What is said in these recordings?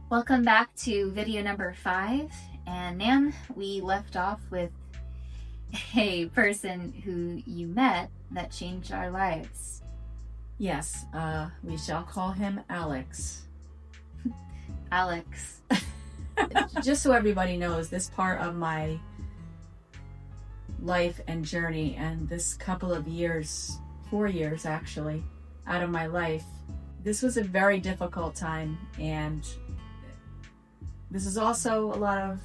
Welcome back to video number 5. And Nan, we left off with a person who you met that changed our lives. Yes, we shall call him Alex. Alex. Just so everybody knows, this part of my life and journey and this couple of years, 4 years actually, out of my life, this was a very difficult time, and this is also a lot of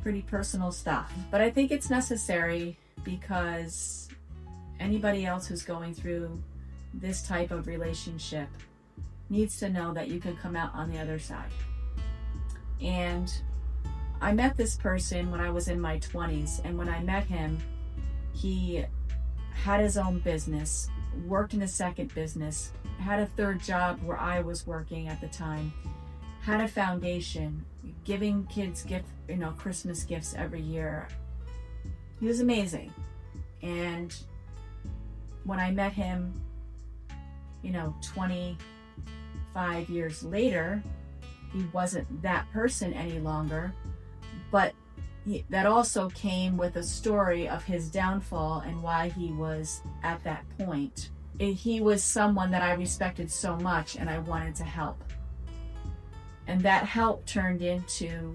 pretty personal stuff. But I think it's necessary because anybody else who's going through this type of relationship needs to know that you can come out on the other side. And I met this person when I was in my 20s, and when I met him, he had his own business, worked in a second business, had a third job where I was working at the time, had a foundation, giving kids Christmas gifts every year. He was amazing. And when I met him, 25 years later, he wasn't that person any longer. But that also came with a story of his downfall and why he was at that point. He was someone that I respected so much, and I wanted to help. And that help turned into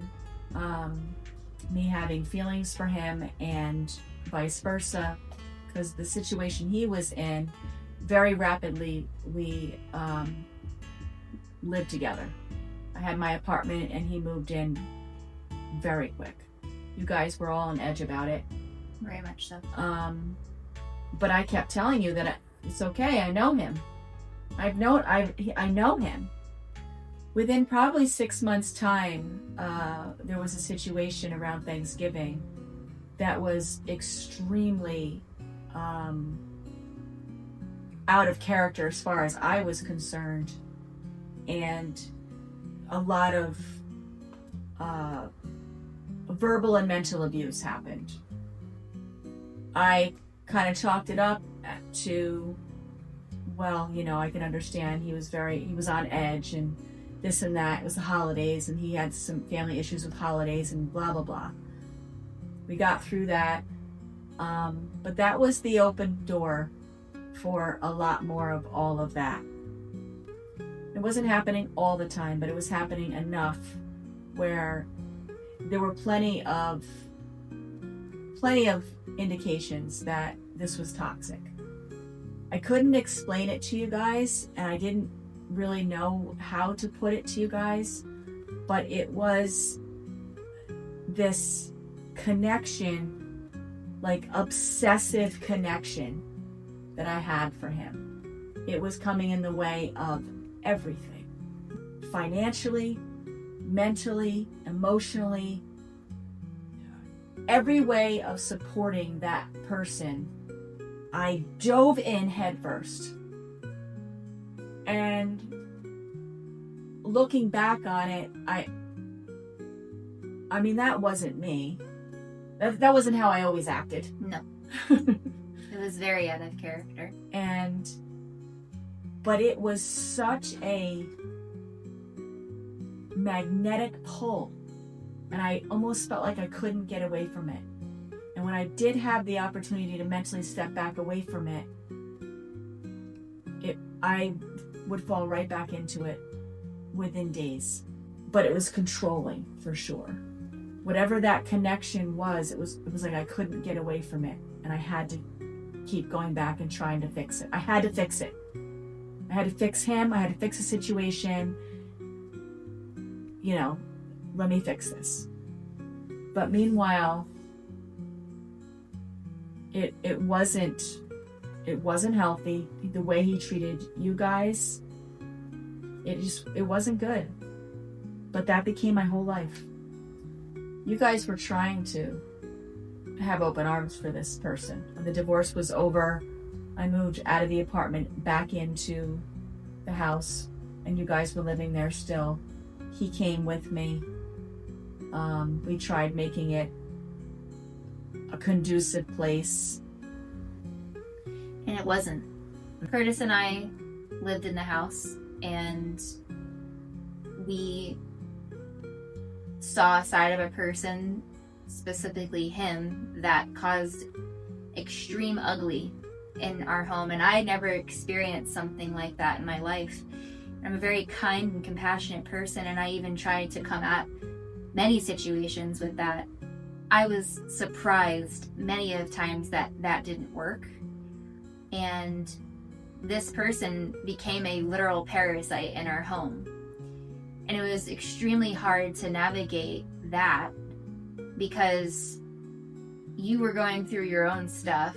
me having feelings for him, and vice versa, because the situation he was in, very rapidly we lived together. I had my apartment and he moved in very quick. You guys were all on edge about it. Very much so. But I kept telling you that it's okay. I know him. I know him. Within probably 6 months' time, there was a situation around Thanksgiving that was extremely out of character as far as I was concerned, and a lot of verbal and mental abuse happened. I kind of chalked it up to, I can understand he was on edge and this and that. It was the holidays and he had some family issues with holidays and blah, blah, blah. We got through that. But that was the open door for a lot more of all of that. It wasn't happening all the time, but it was happening enough where there were plenty of indications that this was toxic. I couldn't explain it to you guys, and I didn't really know how to put it to you guys, but it was this connection, like obsessive connection that I had for him. It was coming in the way of everything. Financially, mentally, emotionally, every way of supporting that person, I dove in headfirst. And looking back on it, I mean, that wasn't me. That wasn't how I always acted. No. It was very out of character. But it was such a magnetic pull, and I almost felt like I couldn't get away from it. And when I did have the opportunity to mentally step back away from it, I would fall right back into it within days. But it was controlling, for sure. Whatever that connection was, it was like I couldn't get away from it, and I had to keep going back and trying to fix it. I had to fix it. I had to fix him. I had to fix the situation. Let me fix this. But meanwhile, it wasn't healthy. The way he treated you guys, it wasn't good. But that became my whole life. You guys were trying to have open arms for this person. When the divorce was over, I moved out of the apartment back into the house, and you guys were living there still. He came with me. We tried making it a conducive place. And it wasn't. Curtis and I lived in the house, and we saw a side of a person, specifically him, that caused extreme ugly in our home. And I never experienced something like that in my life. I'm a very kind and compassionate person, and I even tried to come at many situations with that. I was surprised many of times that that didn't work. And this person became a literal parasite in our home. And it was extremely hard to navigate that because you were going through your own stuff.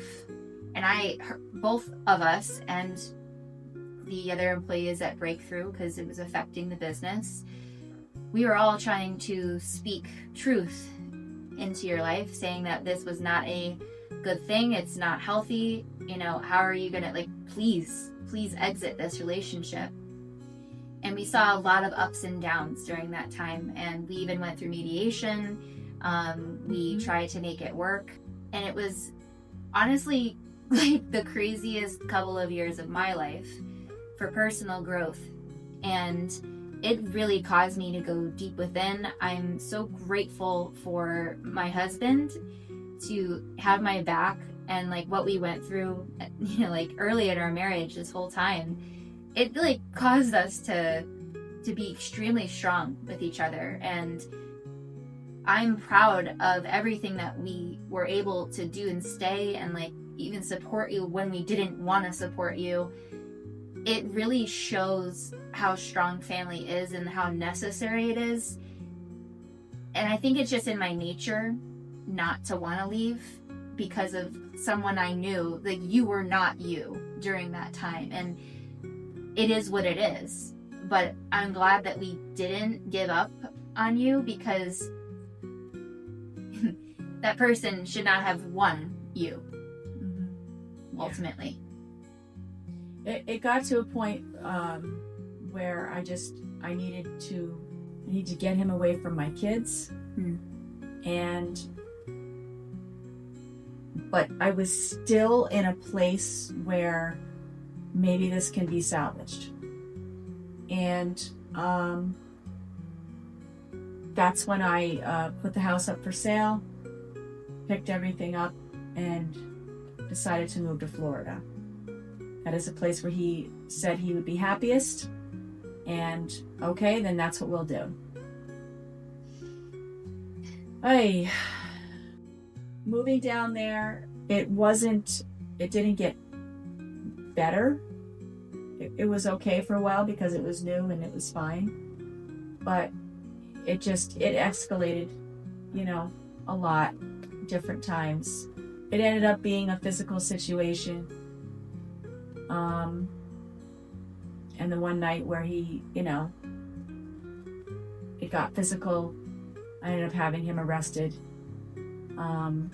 And both of us and the other employees at Breakthrough, because it was affecting the business, we were all trying to speak truth into your life, saying that this was not a good thing, it's not healthy, you know, how are you gonna, like, please exit this relationship. And we saw a lot of ups and downs during that time, and we even went through mediation. We tried to make it work, and it was honestly like the craziest couple of years of my life for personal growth, and it really caused me to go deep within. I'm so grateful for my husband to have my back, and like what we went through, you know, like early in our marriage, this whole time, it like caused us to be extremely strong with each other. And I'm proud of everything that we were able to do and stay and like even support you when we didn't want to support you. It really shows how strong family is and how necessary it is. And I think it's just in my nature not to want to leave because of someone I knew. Like, you were not you during that time, and it is what it is. But I'm glad that we didn't give up on you, because that person should not have won you, ultimately. It got to a point where I needed to get him away from my kids, but I was still in a place where maybe this can be salvaged. And that's when I put the house up for sale, picked everything up, and decided to move to Florida. That is a place where he said he would be happiest, and okay, then that's what we'll do. Moving down there, it didn't get better. It was okay for a while because it was new and it was fine, but it escalated, you know, a lot, different times. It ended up being a physical situation. And the one night where he, you know, it got physical, I ended up having him arrested. And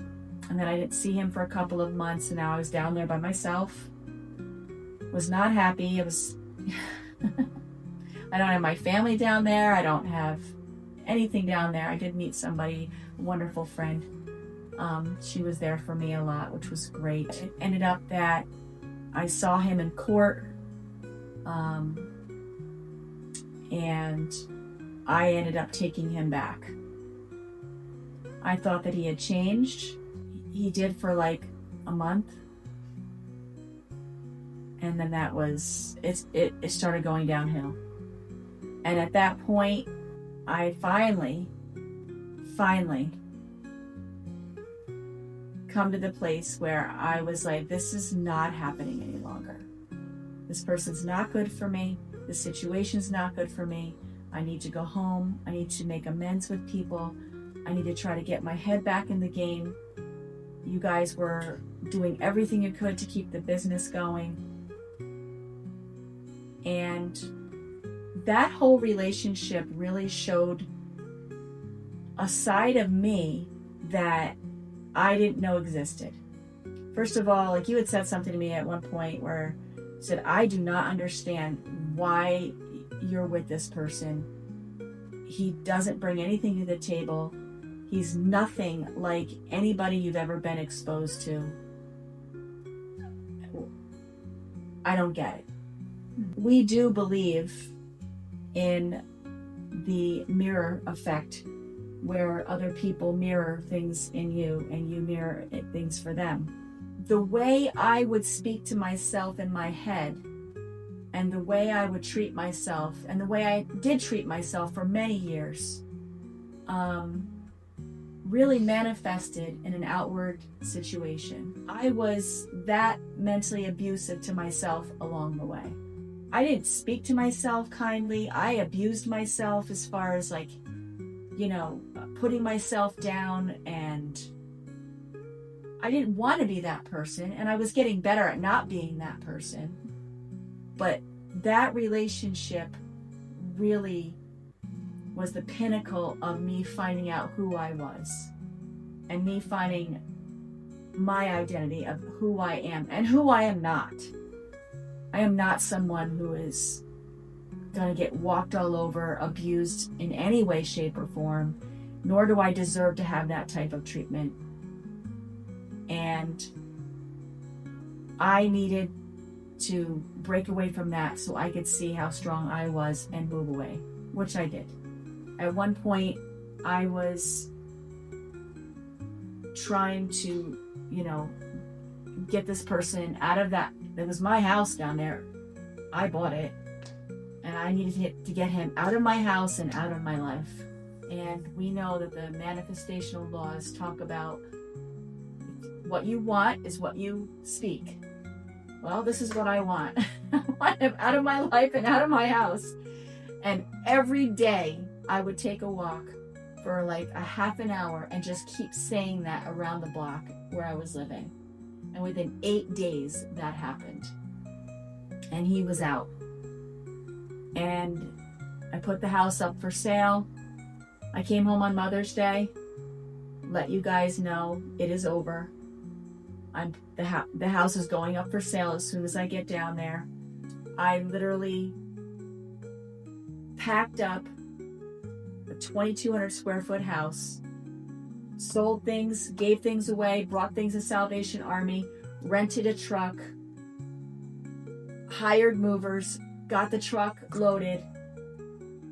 then I didn't see him for a couple of months, and now I was down there by myself. Was not happy. I don't have my family down there. I don't have anything down there. I did meet somebody, a wonderful friend. She was there for me a lot, which was great. It ended up that I saw him in court, and I ended up taking him back. I thought that he had changed. He did for like a month. And then it started going downhill. And at that point, I finally come to the place where I was like, this is not happening any longer. This person's not good for me. This situation's not good for me. I need to go home. I need to make amends with people. I need to try to get my head back in the game. You guys were doing everything you could to keep the business going. And that whole relationship really showed a side of me that I didn't know existed. First of all, like, you had said something to me at one point where you said, I do not understand why you're with this person. He doesn't bring anything to the table. He's nothing like anybody you've ever been exposed to. I don't get it. We do believe in the mirror effect, where other people mirror things in you and you mirror things for them. The way I would speak to myself in my head, and the way I would treat myself, and the way I did treat myself for many years, really manifested in an outward situation. I was that mentally abusive to myself along the way. I didn't speak to myself kindly. I abused myself as far as like, putting myself down, and I didn't want to be that person, and I was getting better at not being that person. But that relationship really was the pinnacle of me finding out who I was, and me finding my identity of who I am and who I am not. I am not someone who is going to get walked all over, abused in any way, shape, or form, nor do I deserve to have that type of treatment. And I needed to break away from that so I could see how strong I was and move away, which I did. At one point, I was trying to, get this person out of that. It was my house down there. I bought it, and I needed to get him out of my house and out of my life. And we know that the manifestational laws talk about what you want is what you speak. Well, this is what I want. I want him out of my life and out of my house. And every day I would take a walk for like a half an hour and just keep saying that around the block where I was living. And within 8 days that happened. And he was out. And I put the house up for sale. I came home on Mother's Day, let you guys know it is over. The house is going up for sale as soon as I get down there. I literally packed up a 2,200 square foot house, sold things, gave things away, brought things to Salvation Army, rented a truck, hired movers, got the truck loaded,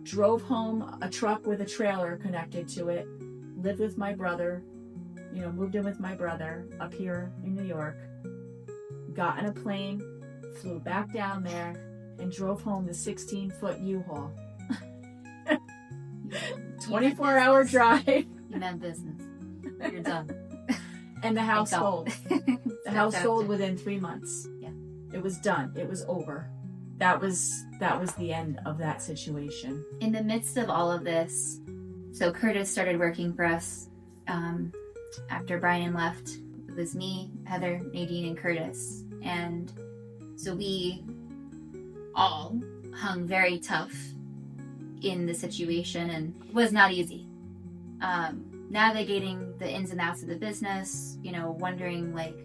drove home a truck with a trailer connected to it, lived with my brother, moved in with my brother up here in New York, got on a plane, flew back down there, and drove home the 16-foot U-Haul. 24-hour drive. You meant business. You're done. And the house sold. The house sold with within 3 months. Yeah. It was done. It was over. That was the end of that situation. In the midst of all of this, so Curtis started working for us after Brian left. It was me, Heather, Nadine, and Curtis. And so we all hung very tough in the situation, and it was not easy. Navigating the ins and outs of the business, wondering like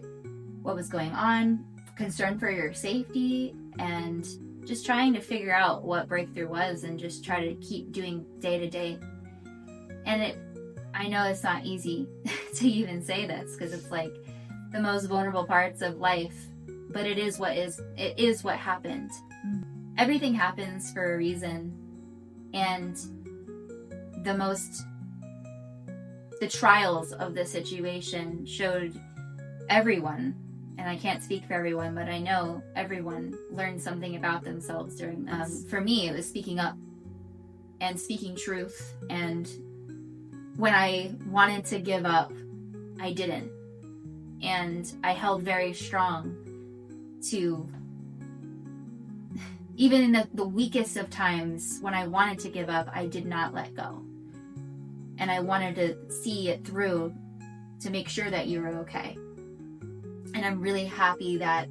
what was going on, concerned for your safety, and just trying to figure out what breakthrough was and just try to keep doing day to day. And I know it's not easy to even say this because it's like the most vulnerable parts of life, but it is what happened. Everything happens for a reason, and the trials of the situation showed everyone, and I can't speak for everyone, but I know everyone learned something about themselves during this. For me, it was speaking up and speaking truth, and when I wanted to give up, I didn't. And I held very strong to, even in the weakest of times when I wanted to give up, I did not let go. And I wanted to see it through to make sure that you were okay. And I'm really happy that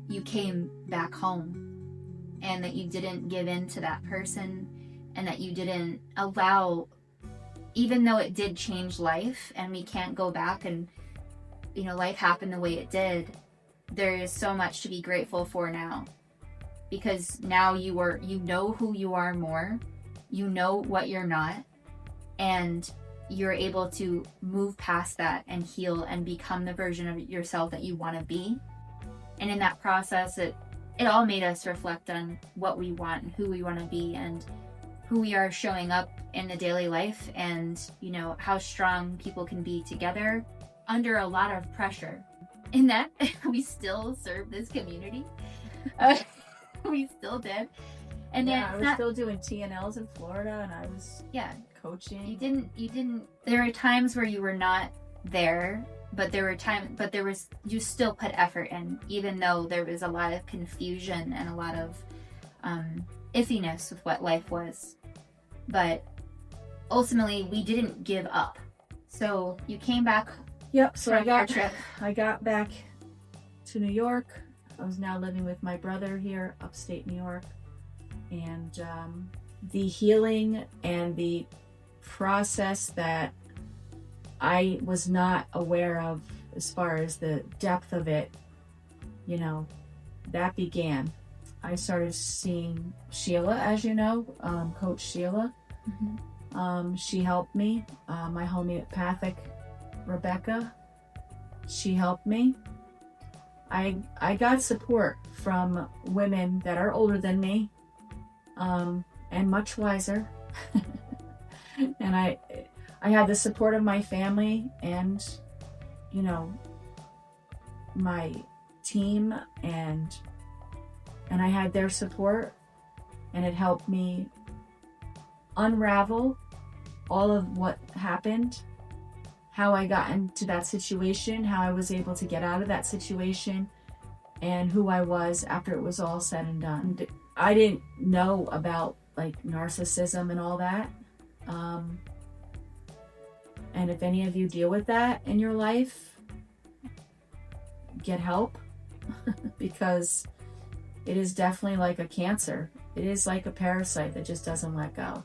you came back home and that you didn't give in to that person, and that you didn't allow, even though it did change life and we can't go back and, life happened the way it did, there is so much to be grateful for now. Because now you know who you are more, you know what you're not, and you're able to move past that and heal and become the version of yourself that you want to be. And in that process, it all made us reflect on what we want and who we want to be. And who we are showing up in the daily life, and you know how strong people can be together under a lot of pressure. In that we still serve this community. We still did. And yeah, I was still doing TNLs in Florida, and I was coaching. You didn't. There were times where you were not there, but you still put effort in, even though there was a lot of confusion and a lot of iffiness with what life was. But ultimately, we didn't give up. So you came back. Yep. So I got back to New York. I was now living with my brother here, upstate New York, and the healing and the process that I was not aware of, as far as the depth of it, you know, that began. I started seeing Sheila, as you know, Coach Sheila. Mm-hmm. She helped me. My homeopathic Rebecca, she helped me. I got support from women that are older than me, and much wiser. And I had the support of my family and, you know, my team, and I had their support, and it helped me unravel all of what happened, how I got into that situation, how I was able to get out of that situation, and who I was after it was all said and done. I didn't know about like narcissism and all that. And if any of you deal with that in your life, get help because it is definitely like a cancer. It is like a parasite that just doesn't let go.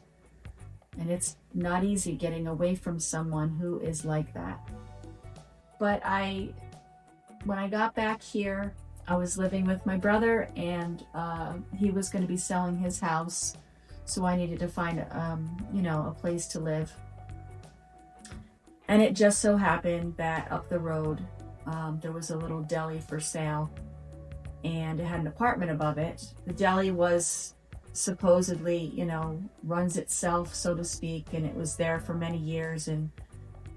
And it's not easy getting away from someone who is like that. But when I got back here, I was living with my brother, and he was going to be selling his house. So I needed to find, a place to live. And it just so happened that up the road, there was a little deli for sale, and it had an apartment above it. The deli was supposedly, runs itself, so to speak, and it was there for many years. And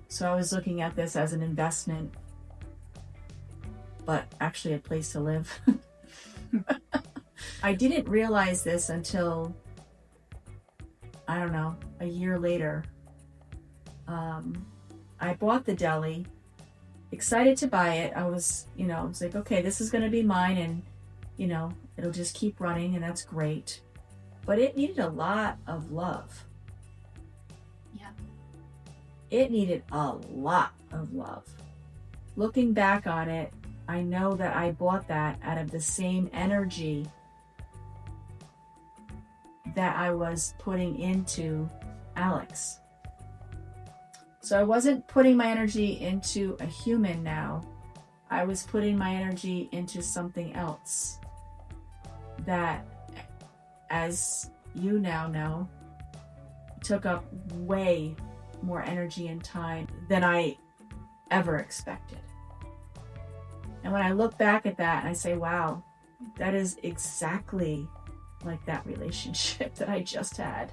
so I was looking at this as an investment, but actually a place to live. I didn't realize this until, I don't know, a year later. I bought the deli, excited to buy it. I was like, okay, this is going to be mine, and, it'll just keep running, and that's great. But it needed a lot of love. Yeah. It needed a lot of love. Looking back on it, I know that I bought that out of the same energy that I was putting into Alex. So I wasn't putting my energy into a human now. I was putting my energy into something else that, as you now know, took up way more energy and time than I ever expected. And when I look back at that, I say, wow, that is exactly like that relationship that I just had.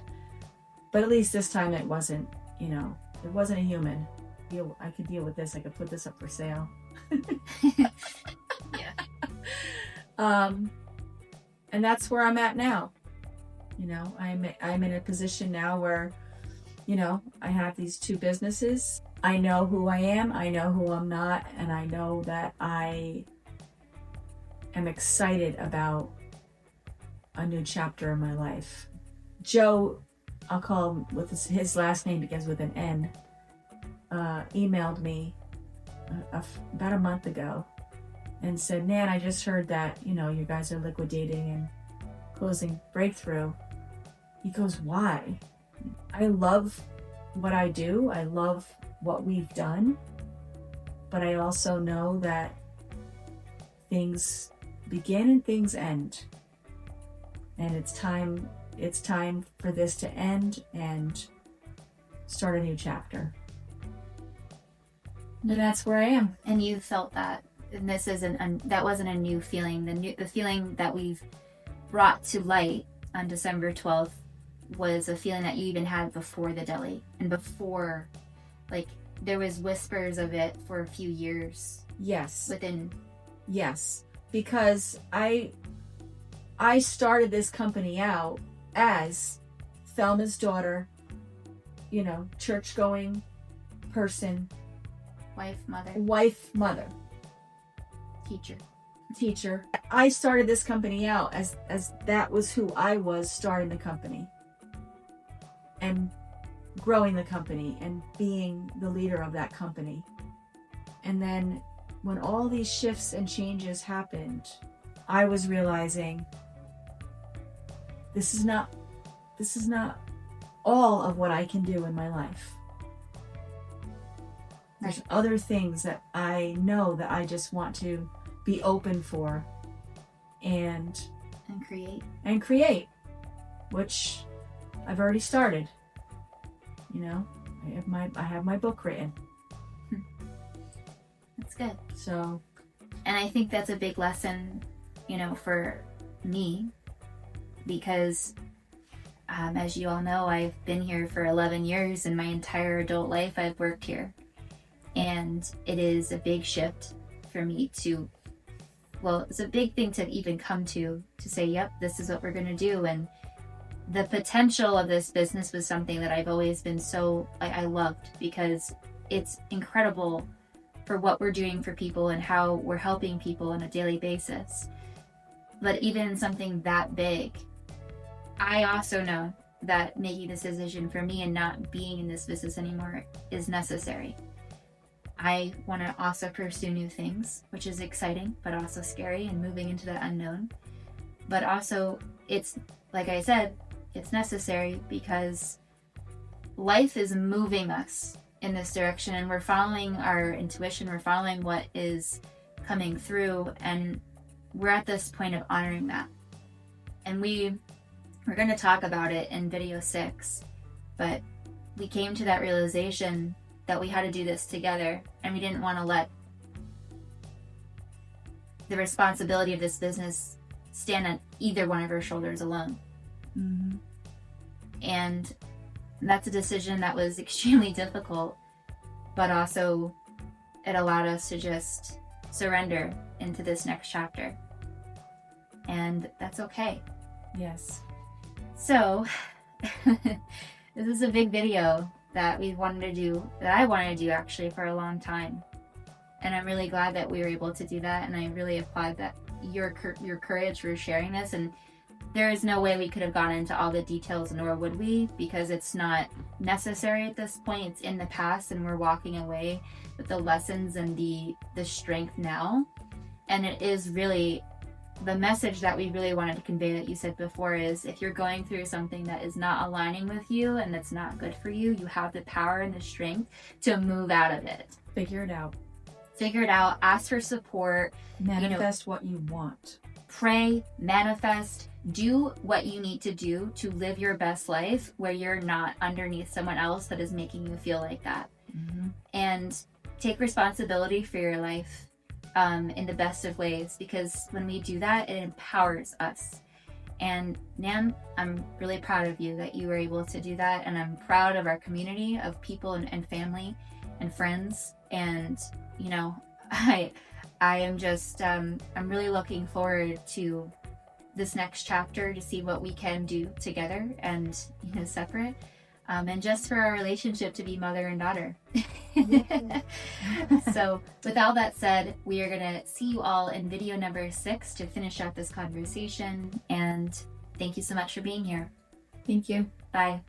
But at least this time it wasn't, it wasn't a human. I could deal with this. I could put this up for sale. Yeah. And that's where I'm at now. I'm in a position now where, I have these two businesses. I know who I am, I know who I'm not, and I know that I am excited about a new chapter in my life. Joe, I'll call him with his last name begins with an N, emailed me about a month ago and said, Nan, I just heard that, you guys are liquidating and closing Breakthrough. He goes, why? I love what I do. I love what we've done. But I also know that things begin and things end. And it's time for this to end and start a new chapter. And that's where I am. And you felt that. And this isn't that wasn't a new feeling. The feeling that we've brought to light on December 12th was a feeling that you even had before the deli, and before, like, there was whispers of it for a few years Yes. within. Yes, because I started this company out as Thelma's daughter, church going person, Wife, mother, teacher. I started this company out as that was who I was, starting the company and growing the company and being the leader of that company. And then when all these shifts and changes happened, I was realizing this is not all of what I can do in my life. There's other things that I know that I just want to be open for and create, which I've already started. I have my book written. That's good. So, and I think that's a big lesson, for me, because as you all know, I've been here for 11 years, and my entire adult life I've worked here. And it is a big shift for me it's a big thing to even come to say, yep, this is what we're going to do. And the potential of this business was something that I've always been I loved, because it's incredible for what we're doing for people and how we're helping people on a daily basis. But even something that big, I also know that making this decision for me and not being in this business anymore is necessary. I want to also pursue new things, which is exciting, but also scary, and moving into the unknown. But also, it's, like I said, it's necessary because life is moving us in this direction, and we're following our intuition, we're following what is coming through, and we're at this point of honoring that. And we're going to talk about it in video 6, but we came to that realization that we had to do this together, and we didn't want to let the responsibility of this business stand on either one of our shoulders alone. Mm-hmm. And that's a decision that was extremely difficult, but also it allowed us to just surrender into this next chapter. And that's okay. Yes. So this is a big video that I wanted to do actually for a long time. And I'm really glad that we were able to do that, and I really applaud that your courage for sharing this. And there is no way we could have gone into all the details, nor would we, because it's not necessary at this point. It's in the past, and we're walking away with the lessons and the strength now. And it is really the message that we really wanted to convey, that you said before, is if you're going through something that is not aligning with you and that's not good for you, you have the power and the strength to move out of it. Figure it out. Ask for support. Manifest what you want. Pray, manifest, do what you need to do to live your best life, where you're not underneath someone else that is making you feel like that. Mm-hmm. And take responsibility for your life in the best of ways, because when we do that, it empowers us. And Nan, I'm really proud of you that you were able to do that, and I'm proud of our community of people and family and friends. And I am just I'm really looking forward to this next chapter, to see what we can do together and separate, and just for our relationship to be mother and daughter. So with all that said, we are going to see you all in video number 6 to finish out this conversation, and thank you so much for being here. Thank you. Bye.